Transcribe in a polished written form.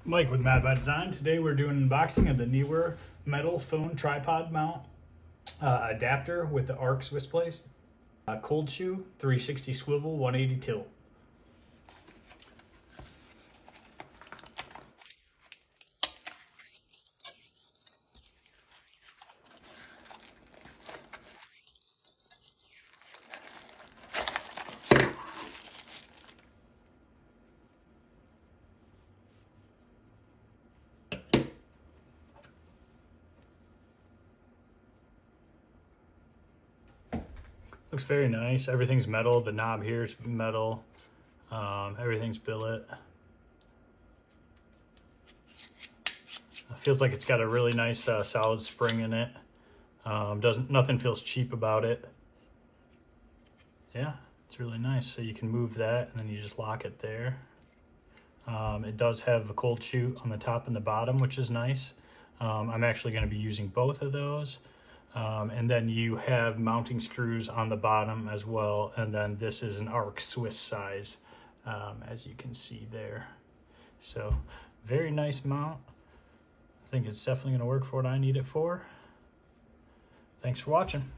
Mike with Mad by Design. Today we're doing an unboxing of the Neewer metal phone tripod mount adapter with the arc Swiss place. Cold shoe, 360 swivel, 180 tilt. Looks very nice. Everything's metal. The knob here is metal. Everything's billet. Feels like it's got a really nice solid spring in it. Nothing feels cheap about it. Yeah, it's really nice. So you can move that and then you just lock it there. It does have a cold shoe on the top and the bottom, which is nice. I'm actually going to be using both of those. And then you have mounting screws on the bottom as well. And then this is an arc Swiss size, as you can see there. So very nice mount. I think it's definitely going to work for what I need it for. Thanks for watching.